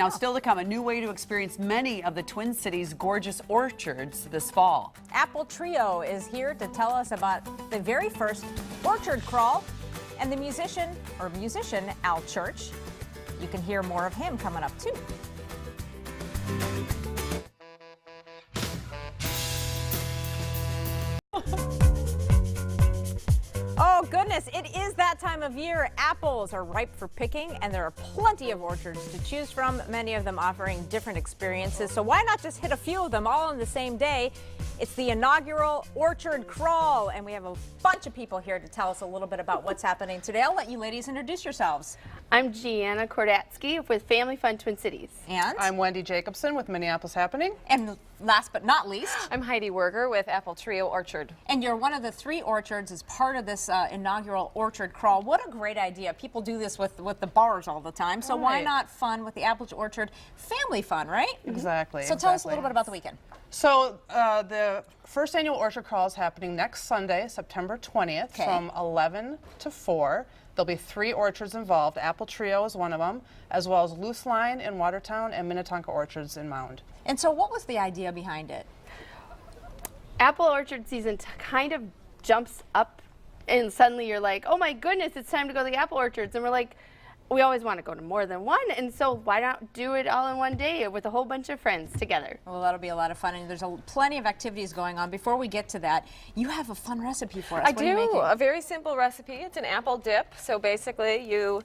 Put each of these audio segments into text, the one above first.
Now, still to come, a new way to experience many of the Twin Cities' gorgeous orchards this fall. Apple Trio is here to tell us about the very first orchard crawl and the musician Al Church. You can hear more of him coming up, too. Oh goodness, it is that time of year. Apples are ripe for picking, and there are plenty of orchards to choose from, many of them offering different experiences. So why not just hit a few of them all on the same day? It's the inaugural orchard crawl, and we have a bunch of people here to tell us a little bit about what's happening today. I'll let you ladies introduce yourselves. I'm Gianna Kordatsky with Family Fun Twin Cities. And I'm Wendy Jacobson with Minneapolis Happening. And last but not least, I'm Heidi Werger with Apple Trio Orchard. And you're one of the 3 orchards as part of this inaugural orchard crawl. What a great idea. People do this with the bars all the time, so why not fun with the Apple Orchard? Family fun, right? Exactly. So tell us a little bit about the weekend. So the first annual orchard crawl is happening next Sunday, September 20th, from 11 to 4. There'll be 3 orchards involved. Apple Trio is one of them, as well as Loose Line in Watertown and Minnetonka Orchards in Mound. And so what was the idea behind it? Apple orchard season kind of jumps up, and suddenly you're like, oh my goodness, it's time to go to the apple orchards. And we're like, we always want to go to more than one, and so why not do it all in one day with a whole bunch of friends together? Well, that'll be a lot of fun, and there's plenty of activities going on. Before we get to that, you have a fun recipe for us. I do. A very simple recipe. It's an apple dip. So basically, you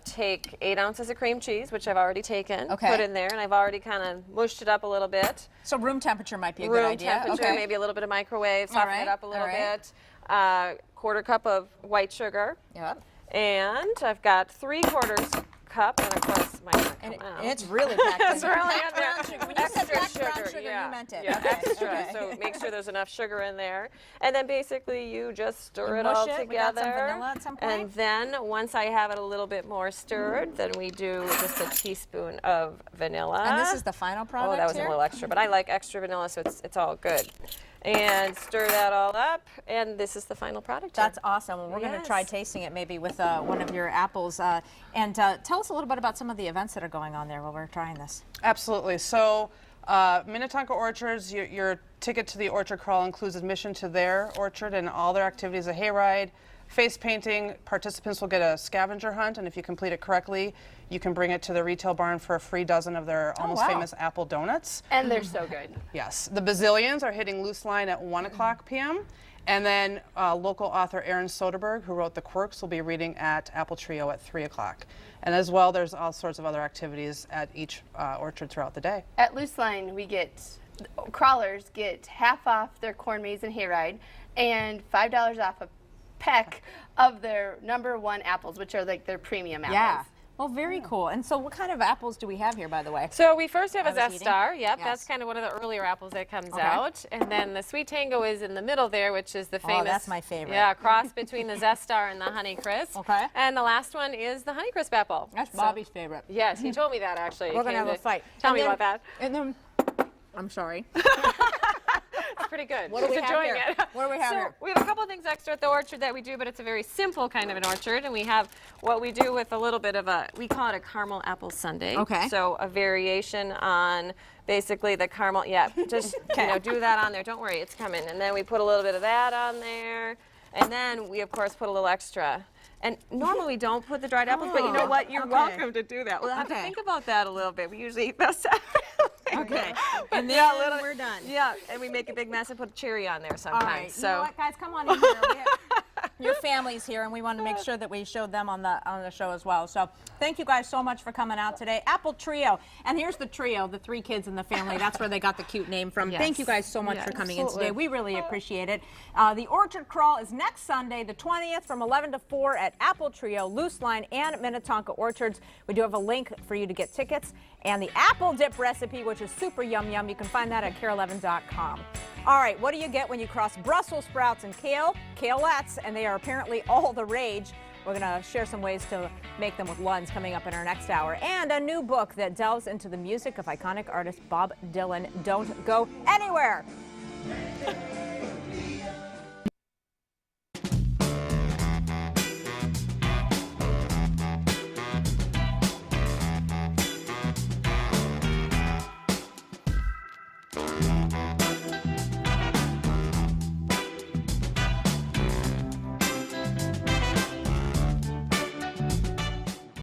take 8 ounces of cream cheese, which I've already taken, put in there, and I've already kind of mushed it up a little bit. So room temperature might be a good idea. Room temperature, maybe a little bit of microwave, soften it up a little bit. 1/4 cup of white sugar. Yep. And I've got 3/4 cup, and of course and it's really packed. It's really in there. When you said packed brown Extra sugar, yeah. you meant it. Yeah, extra. So make sure there's enough sugar in there, and then basically you just stir it all together. We got some vanilla at some point. And then once I have it a little bit more stirred, then we do just a teaspoon of vanilla. And this is the final product. Oh, that was here? a little extra, but I like extra vanilla, so it's all good. And stir that all up, and this is the final product. That's awesome. Well, we're going to try tasting it maybe with one of your apples. And tell us a little bit about some of the events that are going on there while we're trying this. Absolutely. So Minnetonka Orchards, your ticket to the orchard crawl includes admission to their orchard and all their activities, a hayride, face painting. Participants will get a scavenger hunt, and if you complete it correctly, you can bring it to the retail barn for a free dozen of their almost famous apple donuts. And they're so good. Yes. The Bazillions are hitting Loose Line at 1:00 p.m. And then local author Aaron Soderbergh, who wrote The Quirks, will be reading at Apple Trio at 3:00. And as well, there's all sorts of other activities at each orchard throughout the day. At Loose Line, crawlers get half off their corn maze and hayride, and $5 off a peck of their #1 apples, which are like their premium apples. Yeah. Well, very cool. And so what kind of apples do we have here, by the way? So we first have a Zestar. Yep, that's kind of one of the earlier apples that comes out. And then the Sweet Tango is in the middle there, which is the famous. Oh, that's my favorite. Yeah, cross between the Zestar and the Honeycrisp. Okay. And the last one is the Honeycrisp apple. That's Bobby's favorite. Yes, he told me that actually. We're going to have a fight. Tell me about that. And then, I'm sorry. It's pretty good. What do we He's have enjoying here? it. What do we have here? We have a couple of things extra at the orchard that we do, but it's a very simple kind of an orchard. And we have what we do with a little bit of we call it a caramel apple sundae. Okay. So a variation on basically the caramel. Yeah, just do that on there. Don't worry, it's coming. And then we put a little bit of that on there. And then we, of course, put a little extra. And normally we don't put the dried apples, but you know what? You're welcome to do that. We'll have to think about that a little bit. We usually eat those. Okay. And then we're done. Yeah, and we make a big mess and put a cherry on there sometimes. All right. So. You know what, guys? Come on in here. Your family's here, and we want to make sure that we showed them on the show as well. So thank you guys so much for coming out today. Apple Trio. And here's the trio, the 3 kids in the family. That's where they got the cute name from. Yes. Thank you guys so much for coming in today. We really appreciate it. The Orchard Crawl is next Sunday, the 20th, from 11 to 4 at Apple Trio, Loose Line, and Minnetonka Orchards. We do have a link for you to get tickets. And the apple dip recipe, which is super yum yum, you can find that at KARE11.com. All right, what do you get when you cross Brussels sprouts and kale? Kaleettes, and they are apparently all the rage. We're going to share some ways to make them with Lunds coming up in our next hour. And a new book that delves into the music of iconic artist Bob Dylan. Don't go anywhere.